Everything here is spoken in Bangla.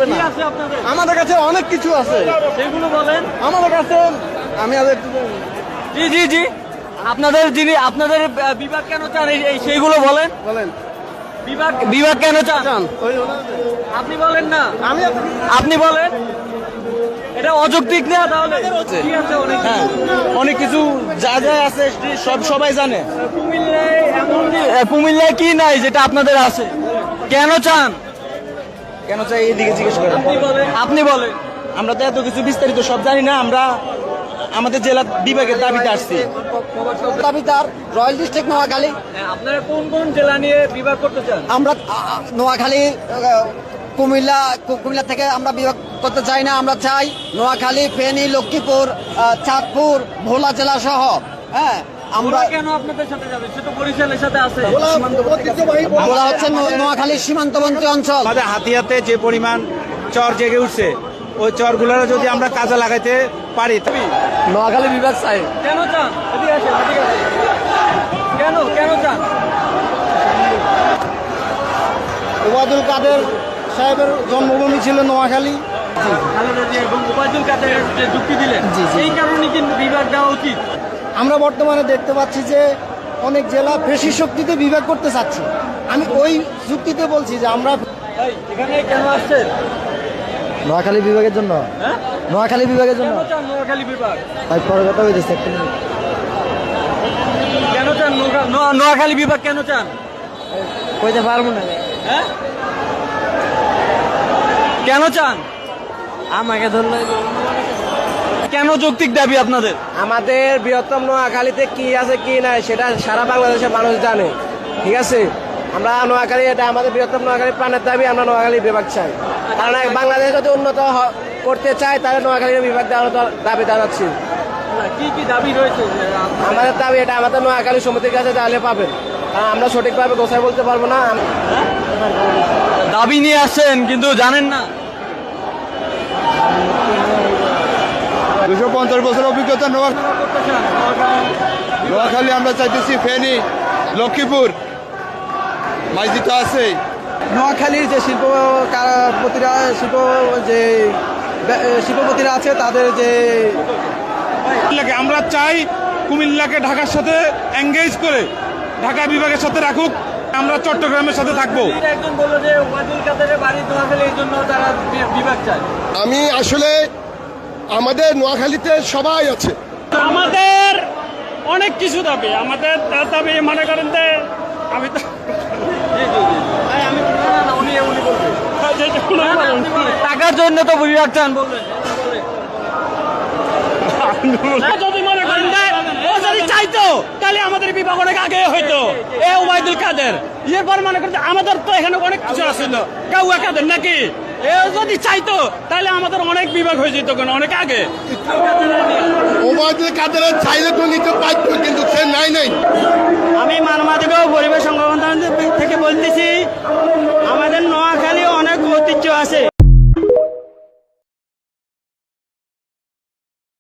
হবে না। কি আছে আপনাদের? আমাদের কাছে অনেক কিছু আছে, সেগুলো বলেন। আমাদের কাছে আমি আজ একটু জি জি জি, আপনাদের বিভাগ কেন চান সেইগুলো বলেন। বলেন বিভাগ কেন চান চান আপনি বলেন না, আমি আপনি বলেন। এটা অযৌক্তিক না তাহলে? কি আছে অনেক হ্যাঁ, অনেক কিছু যা যা আছে সবাই জানে। কুমিল্লায় কি নাই যেটা আপনাদের আছে? কেন চান? কেন চাই এইদিকে জিজ্ঞেস করেন। আপনি বলেন। আমরা তো এত কিছু বিস্তারিত সব জানি না, আমরা আমাদের জেলা বিভাগের দাবিতে আসছি। দাবিদার রয়্যাল ডিস্ট্রিক্ট নোয়াখালী। আপনারা কোন কোন জেলা নিয়ে বিভাগ করতে চান? আমরা নোয়াখালী কুমিল্লা থেকে আমরা বিভাগ করতে চাই না। আমরা চাই নোয়াখালী, ফেনী, লক্ষ্মীপুর, চাঁদপুর, ভোলা জেলা সহ। হ্যাঁ, আমরা কেন আপনাদের সাথে যাবে? সে তো বরিশালের সাথে আছে। ভোলা হচ্ছে নোয়াখালীর সীমান্তবর্তী অঞ্চল। আমাদের হাতিয়াতে যে পরিমাণ চর জেগে উঠছে, ওই চরগুলোর যদি আমরা কাজে লাগাইতে পারি। নোয়াখালী বিভাগ চাই। কেন চান? এদিকে আসেন, এদিকে আসেন। কেন চান? ওবায়দুল কাদের সাহেবের জন্মভূমি ছিল নোয়াখালী। খালেদা জিয়া এবং ওবায়দুল কাদের যে যুক্তি দিলেন, এই কারণে কিন্তু বিভাগ দেওয়া উচিত। আমরা বর্তমানে দেখতে পাচ্ছি যে অনেক জেলা বেশি শক্তিতে বিভাগ করতে চাচ্ছে। আমি ওই যুক্তিতে বলছি যে আমরা এখানে কেন আসছেন? নোয়াখালী বিভাগের জন্য, হ্যাঁ, নোয়াখালী বিভাগের জন্য কেন চান নোয়াখালী বিভাগ? ভাই পরে কথা হইতেছে একটা কেন চান নোয়াখালী বিভাগ? কেন চান? কইতে পারবো না। হ্যাঁ, কেন চান? আমাকে ধরলে কেন যৌক্তিক দাবি আপনাদের? আমাদের বৃহত্তম নোয়াখালীতে কি আছে কি নাই সেটা সারা বাংলাদেশের মানুষ জানে, ঠিক আছে। আমরা নোয়াখালী, এটা আমাদের বৃহত্তম নোয়াখালী প্রাণের দাবি। আমরা নোয়াখালী বিভাগ চাই, কারণ বাংলাদেশ যদি উন্নত করতে চাই তাহলে নোয়াখালীর বিভাগ দেওয়ার দাবি জানাচ্ছি। কি দাবি রয়েছে? আমাদের দাবি এটা আমাদের নোয়াখালী সমিতির কাছে তাহলে পাবেন, কারণ আমরা সঠিকভাবে গোছায় বলতে পারবো না। দাবি নিয়ে আসছেন কিন্তু জানেন না। 250 বছর অভিজ্ঞতা নোয়াখালী আমরা চাইতেছি, ফেনী, লক্ষ্মীপুর, মাইজি তো আছে। নোয়াখালীর যে শিল্পপতিরা আছে তাদের যে আমরা চাই কুমিল্লাকে ঢাকার সাথে এঙ্গেজ করে ঢাকা বিভাগের সাথে রাখুক, আমরা চট্টগ্রামের সাথে থাকবো। একজন বলল যে ওবায়দুল কাদেরের বাড়ি নোয়াখালী, এই জন্য তারা বিভাগ চায়। আমি আসলে আমাদের নোয়াখালীতে সবাই আছে। আমাদের অনেক কিছু দাবি, আমাদের দাবি মনে করেন যে আমি তো টাকার জন্য তো বিভাগ চান বলবেন। যদি মনে করেন যে ও যদি চাইতো তাহলে আমাদের বিভাগ অনেক আগে হইতো। এ ওবায়দুল কাদের এরপর মনে করেন যে আমাদের তো এখানে অনেক কিছু আছিল, কাউয়া কাদের নাকি এ যদি চাইতো তাহলে আমাদের অনেক বিভাগ হয়ে যেত, অনেক আগে। ওবায়দুল কাদের চাইলে তো নিতে পারতো, কিন্তু সে নাই। আমি মানবাধিকার